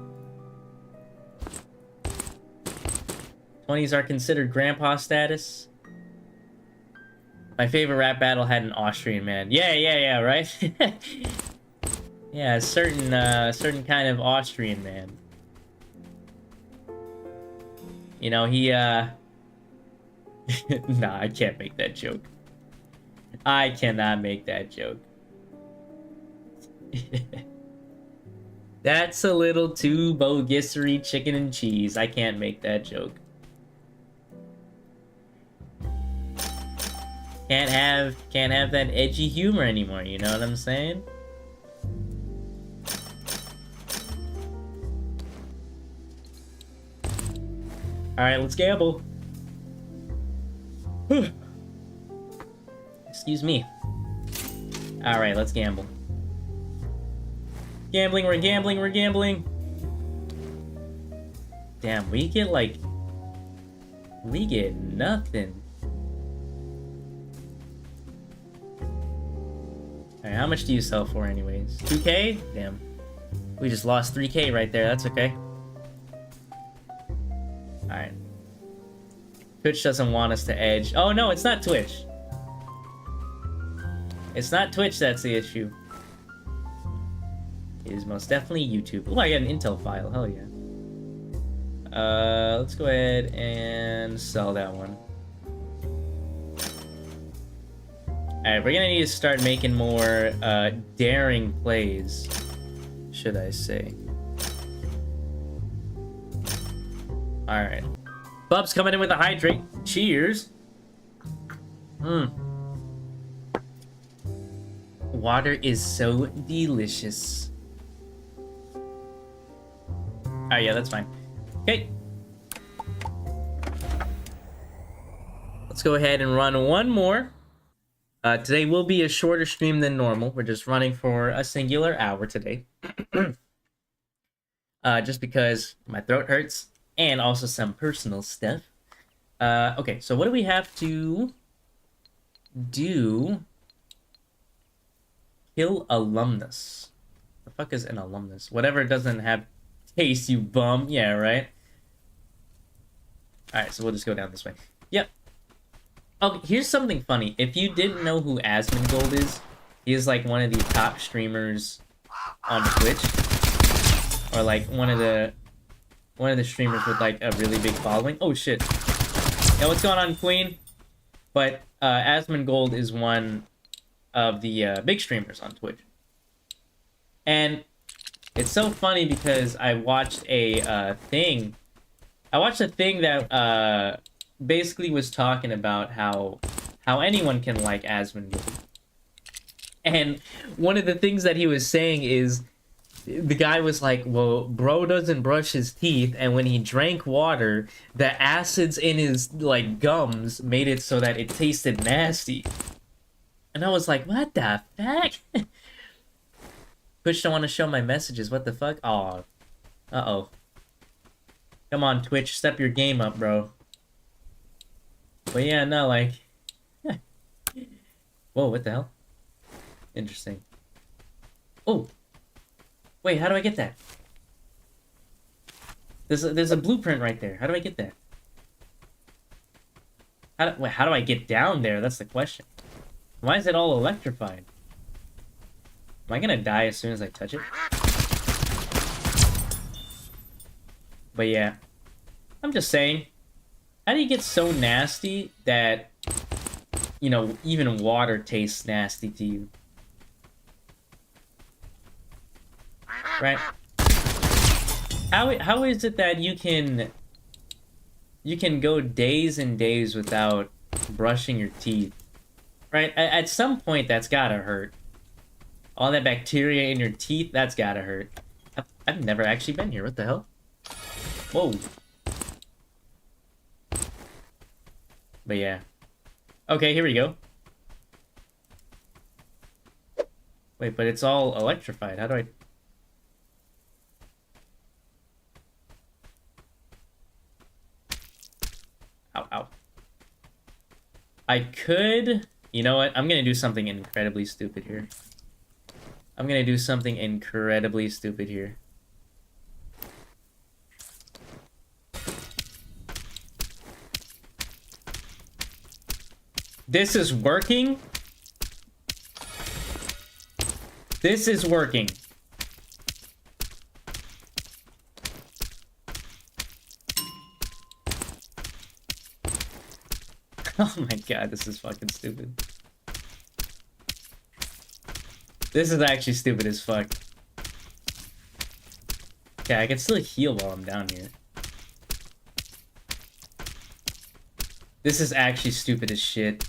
20s are considered grandpa status? My favorite rap battle had an Austrian man. Yeah, right? Yeah, a certain kind of Austrian man. You know, he, Nah, I can't make that joke. I cannot make that joke. That's a little too bogissery chicken and cheese. I can't make that joke. Can't have that edgy humor anymore, you know what I'm saying? Alright, let's gamble. Excuse me. Alright, let's gamble. Gambling, we're gambling. Damn, we get like... We get nothing. Alright, how much do you sell for anyways? 2K? Damn. We just lost 3K right there, that's okay. Alright. Twitch doesn't want us to edge. Oh no, it's not Twitch. It's not Twitch that's the issue. It is most definitely YouTube. Oh, I got an Intel file. Hell yeah. Let's go ahead and sell that one. Alright, we're gonna need to start making more daring plays, should I say. All right. Bub's coming in with a hydrate. Cheers. Water is so delicious. Oh, yeah, that's fine. Okay. Let's go ahead and run one more. Today will be a shorter stream than normal. We're just running for a singular hour today. Just because my throat hurts and also some personal stuff. Okay, so what do we have to do? Kill alumnus. The fuck is an alumnus? Whatever doesn't have taste, you bum. Yeah, right? Alright, so we'll just go down this way. Yep. Oh, here's something funny. If you didn't know who Asmongold is, he is like one of the top streamers on Twitch. Or like one of the streamers with like a really big following. Oh shit. Yeah, what's going on, Queen? But Asmongold is one of the big streamers on Twitch. And it's so funny because I watched a thing. I watched a thing that basically was talking about how anyone can like Asmongold. And one of the things that he was saying is the guy was like, well, bro doesn't brush his teeth, and when he drank water, the acids in his like gums made it so that it tasted nasty. And I was like, what the fuck? Twitch don't want to show my messages. What the fuck? Aw. Uh-oh. Come on, Twitch. Step your game up, bro. But yeah, no, like... Whoa, what the hell? Interesting. Oh! Wait, how do I get that? There's a blueprint right there. How do I get that? How do I get down there? That's the question. Why is it all electrified? Am I gonna die as soon as I touch it? But yeah. I'm just saying. How do you get so nasty that, you know, even water tastes nasty to you? Right? How is it that you can go days and days without brushing your teeth? Right? At some point, that's gotta hurt. All that bacteria in your teeth, that's gotta hurt. I've never actually been here. What the hell? Whoa. But yeah. Okay, here we go. Wait, but it's all electrified. How do I... Ow, ow. I could... You know what? I'm gonna do something incredibly stupid here. I'm gonna do something incredibly stupid here. This is working? This is working. Oh my god, this is fucking stupid. This is actually stupid as fuck. Okay, I can still heal while I'm down here. This is actually stupid as shit.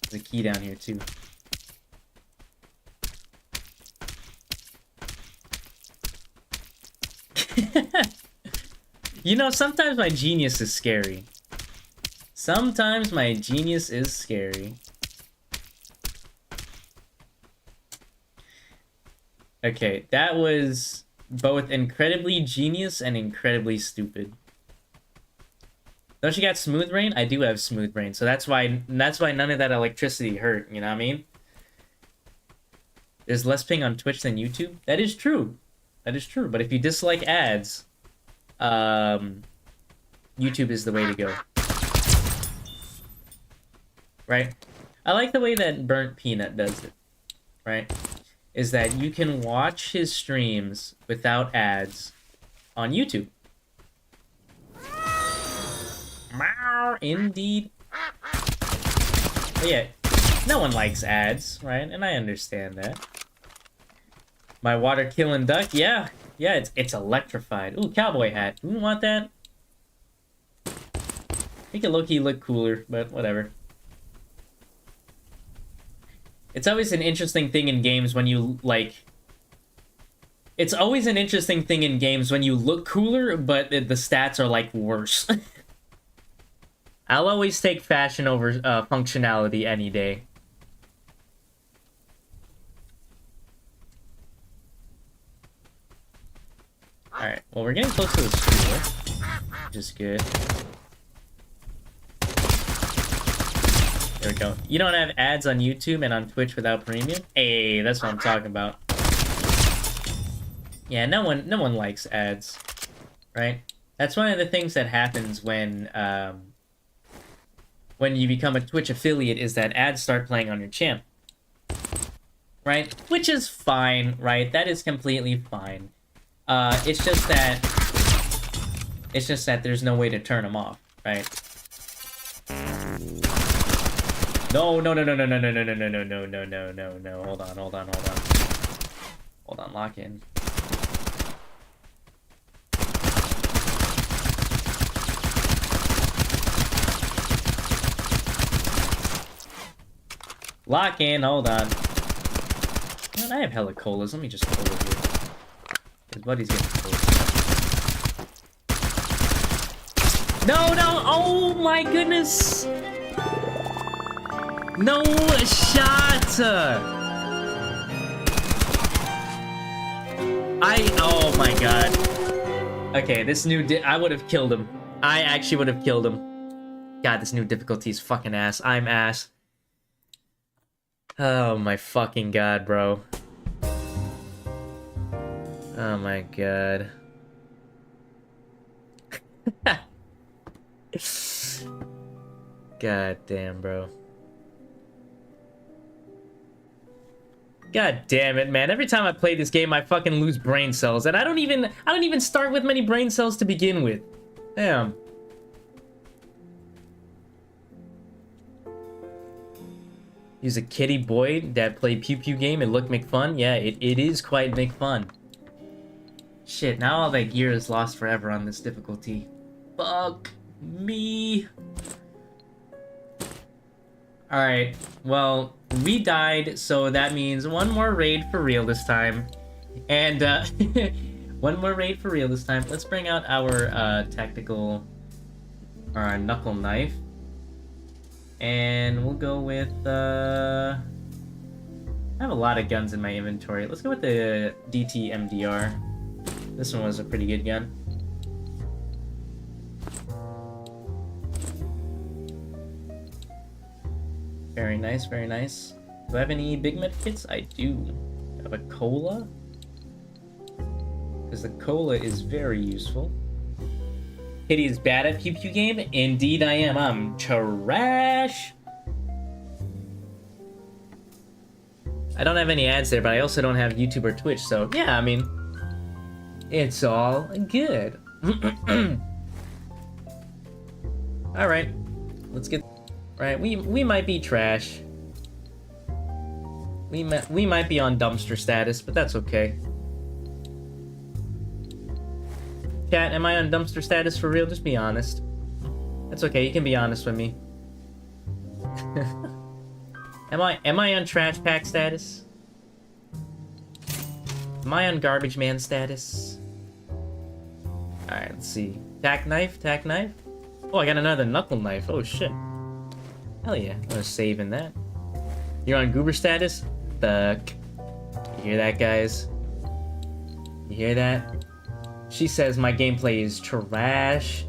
There's a key down here too. You know, sometimes my genius is scary. Sometimes my genius is scary. Okay, that was both incredibly genius and incredibly stupid. Don't you got smooth brain? I do have smooth brain, so that's why none of that electricity hurt, you know what I mean? There's less ping on Twitch than YouTube? That is true. That is true, but if you dislike ads, YouTube is the way to go. Right? I like the way that Burnt Peanut does it, right? Is that you can watch his streams without ads on YouTube. Indeed. But yeah, no one likes ads, right? And I understand that. My water killing duck, yeah, it's electrified. Ooh, cowboy hat. Do we want that? Make it low-key look cooler, but whatever. It's always an interesting thing in games when you, like... It's always an interesting thing in games when you look cooler, but the stats are, like, worse. I'll always take fashion over functionality any day. Alright, well, we're getting close to the school, which is good. There we go. You don't have ads on YouTube and on Twitch without premium? Hey, that's what I'm talking about. Yeah, no one likes ads, right? That's one of the things that happens when you become a Twitch affiliate, is that ads start playing on your channel, right? Which is fine, right? That is completely fine. It's just that there's no way to turn them off, right? No. Hold on, lock in. Lock in, hold on. Man, I have hella colas. Let me just cola here. His buddy's getting close. No! Oh my goodness! No shot! Oh my god. Okay, this new I would have killed him. I actually would have killed him. God, this new difficulty is fucking ass. I'm ass. Oh my fucking god, bro. Oh my god. God damn, bro. God damn it, man. Every time I play this game, I fucking lose brain cells. And I don't even start with many brain cells to begin with. Damn. He's a kitty boy that played Pew Pew game and looked McFun. Yeah, it is quite McFun. Shit, now all that gear is lost forever on this difficulty. Fuck me. Alright, well, we died, so that means one more raid for real this time. And, one more raid for real this time. Let's bring out our, tactical... our knuckle knife. And we'll go with, I have a lot of guns in my inventory. Let's go with the DT MDR. This one was a pretty good gun. Very nice, very nice. Do I have any big med kits? I do. I have a cola. Because the cola is very useful. Kitty is bad at Pew Pew game? Indeed I am. I'm trash. I don't have any ads there, but I also don't have YouTube or Twitch, so yeah, I mean, it's all good. Alright. Let's get... Right, we might be trash. We might be on dumpster status, but that's okay. Chat, am I on dumpster status for real? Just be honest. That's okay, you can be honest with me. Am I on trash pack status? Am I on garbage man status? Alright, let's see. Tack knife? Oh, I got another knuckle knife. Oh shit. Hell yeah, I'm saving that. You're on goober status? Fuck. You hear that, guys? You hear that? She says my gameplay is trash.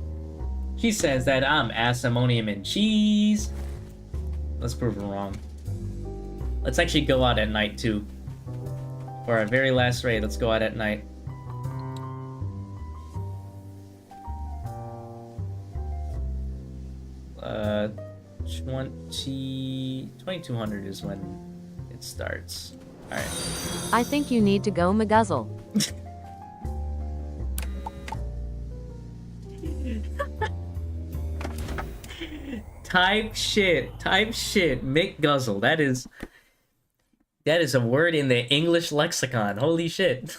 She says that I'm ammonium and cheese. Let's prove her wrong. Let's actually go out at night, too. For our very last raid, let's go out at night. Uh, 2200 is when it starts. Alright. I think you need to go McGuzzle. Type shit, McGuzzle. That is a word in the English lexicon. Holy shit.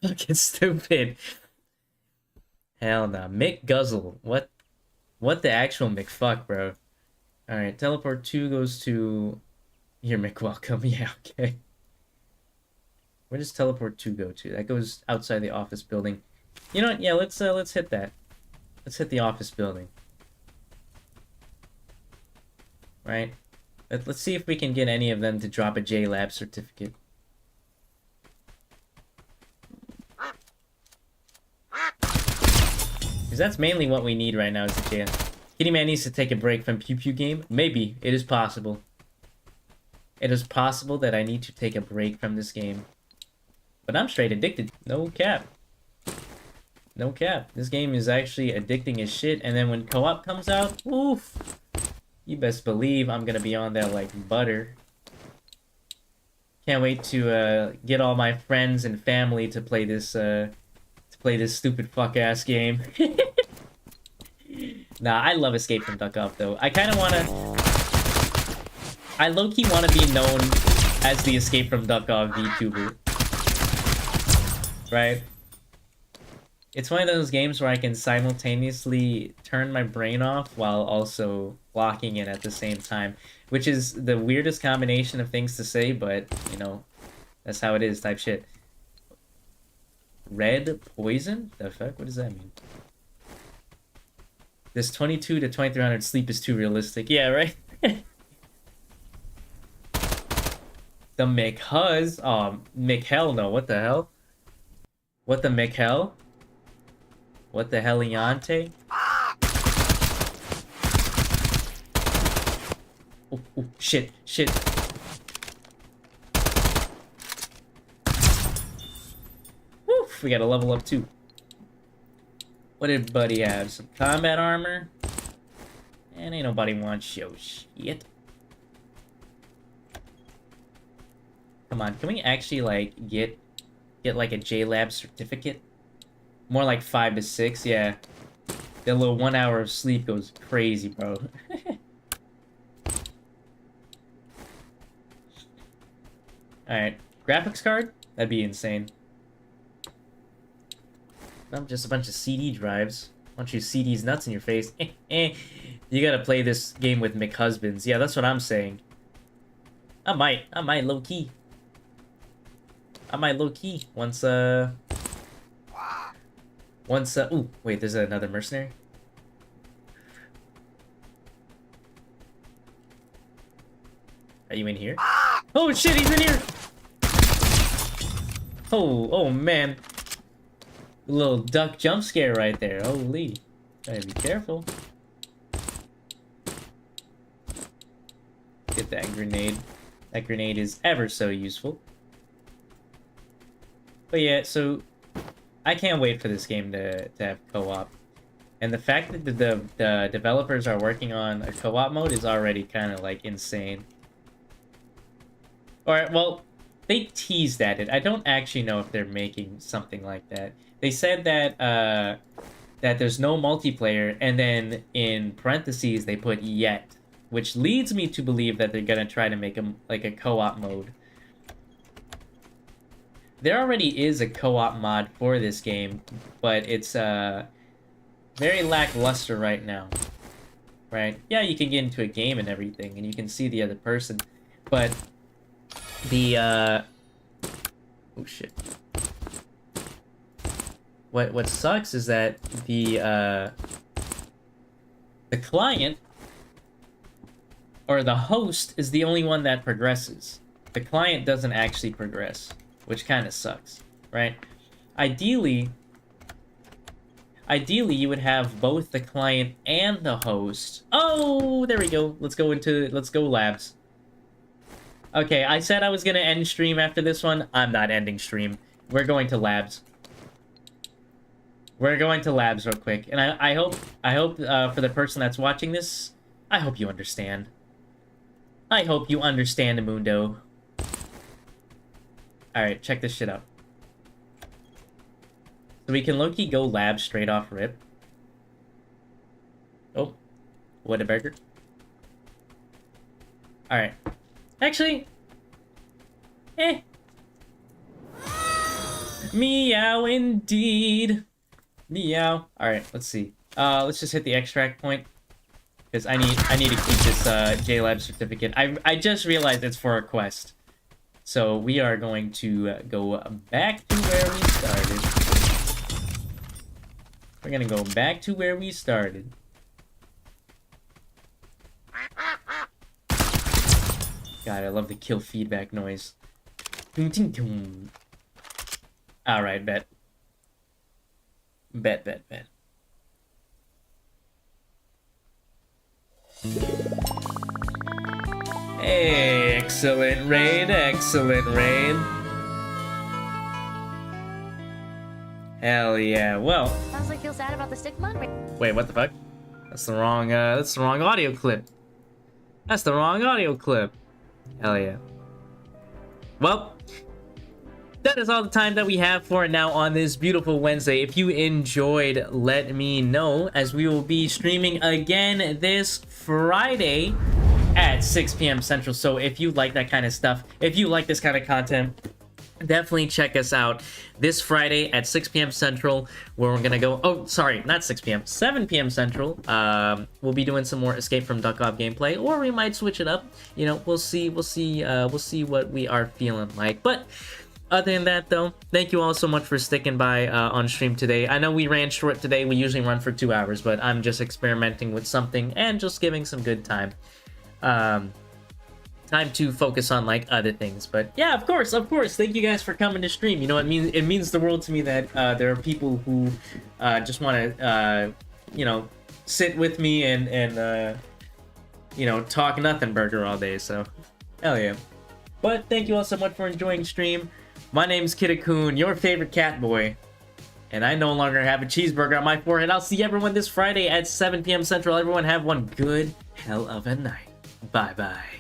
Fucking stupid. Hell no. McGuzzle. What What the actual McFuck, bro? Alright, teleport 2 goes to... Here, McWelcome. Yeah, okay. Where does teleport 2 go to? That goes outside the office building. You know what? Yeah, let's hit that. Let's hit the office building. Right? Let's see if we can get any of them to drop a JLab certificate. Because that's mainly what we need right now is a jail. Kitty Man needs to take a break from Pew Pew game? Maybe. It is possible. It is possible that I need to take a break from this game. But I'm straight addicted. No cap. No cap. This game is actually addicting as shit. And then when co-op comes out, oof. You best believe I'm gonna be on that like butter. Can't wait to get all my friends and family to play this stupid fuck ass game. Nah, I love Escape from Duckov though. I kind of wanna. I low-key wanna be known as the Escape from Duckov VTuber. Right? It's one of those games where I can simultaneously turn my brain off while also blocking it at the same time, which is the weirdest combination of things to say, but, you know, that's how it is type shit. Red poison? The fuck? What does that mean? This 22 to 2300 sleep is too realistic. Yeah, right? The McHuz? Oh, McHell no. What the hell? What the McHell? What the Heliante? Oh, oh, shit, shit. Woof, we gotta level up too. What did Buddy have? Some combat armor? And ain't nobody wants your shit. Come on, can we actually, like, get like a JLab certificate? More like 5 to 6, yeah. That little 1 hour of sleep goes crazy, bro. Alright, graphics card? That'd be insane. No, just a bunch of CD drives. Bunch of CDs nuts in your face. You gotta play this game with McHusbands. Yeah, that's what I'm saying. I might low-key. I might low-key once, ooh, wait, there's another mercenary? Are you in here? Oh shit, he's in here! Oh man. A little duck jump scare right there, holy. Gotta be careful. Get that grenade. That grenade is ever so useful. But yeah, so I can't wait for this game to have co-op. And the fact that the developers are working on a co-op mode is already kind of like insane. Or, well, they teased at it. I don't actually know if they're making something like that. They said that that there's no multiplayer, and then in parentheses they put yet, which leads me to believe that they're gonna try to make a co-op mode. There already is a co-op mod for this game, but it's very lackluster right now. Right? Yeah, you can get into a game and everything, and you can see the other person, but the oh shit. What sucks is that the client or the host is the only one that progresses. The client doesn't actually progress, which kind of sucks, right? Ideally, you would have both the client and the host. Oh, there we go. Let's go labs. Okay, I said I was gonna end stream after this one. I'm not ending stream. We're going to labs. We're going to labs real quick, and I hope for the person that's watching this, I hope you understand. I hope you understand, Mundo. Alright, check this shit out. So we can low-key go lab straight off rip. Oh, what a burger. Alright. Actually, Meow indeed. Meow. Alright, let's see. Let's just hit the extract point. Because I need to keep this JLab certificate. I just realized it's for a quest. So we are going to go back to where we started. We're gonna go back to where we started. God, I love the kill feedback noise. Alright, bet. Bet. Hey, excellent raid, excellent raid. Hell yeah, well. Sounds like you're sad about the stick mud. Wait, what the fuck? That's the wrong audio clip. That's the wrong audio clip. Hell yeah. Well, that is all the time that we have for now on this beautiful Wednesday. If you enjoyed, let me know, as we will be streaming again this Friday at 6 p.m. Central. So if you like that kind of stuff, if you like this kind of content, definitely check us out this Friday at 6 p.m. Central, where we're gonna go. Oh, sorry, not 6 p.m. 7 p.m. Central. We'll be doing some more Escape from Duckov gameplay, or we might switch it up. You know, we'll see what we are feeling like. But other than that, though, thank you all so much for sticking by on stream today. I know we ran short today. We usually run for 2 hours, but I'm just experimenting with something and just giving some good time. Time to focus on like other things. But yeah, of course, thank you guys for coming to stream. You know, it means the world to me that there are people who just want to you know, sit with me and you know, talk nothing burger all day. So hell yeah. But thank you all so much for enjoying stream. My name's Kidakun, your favorite cat boy, and I no longer have a cheeseburger on my forehead. I'll see everyone this Friday at 7 p.m. Central. Everyone have one good hell of a night. Bye bye.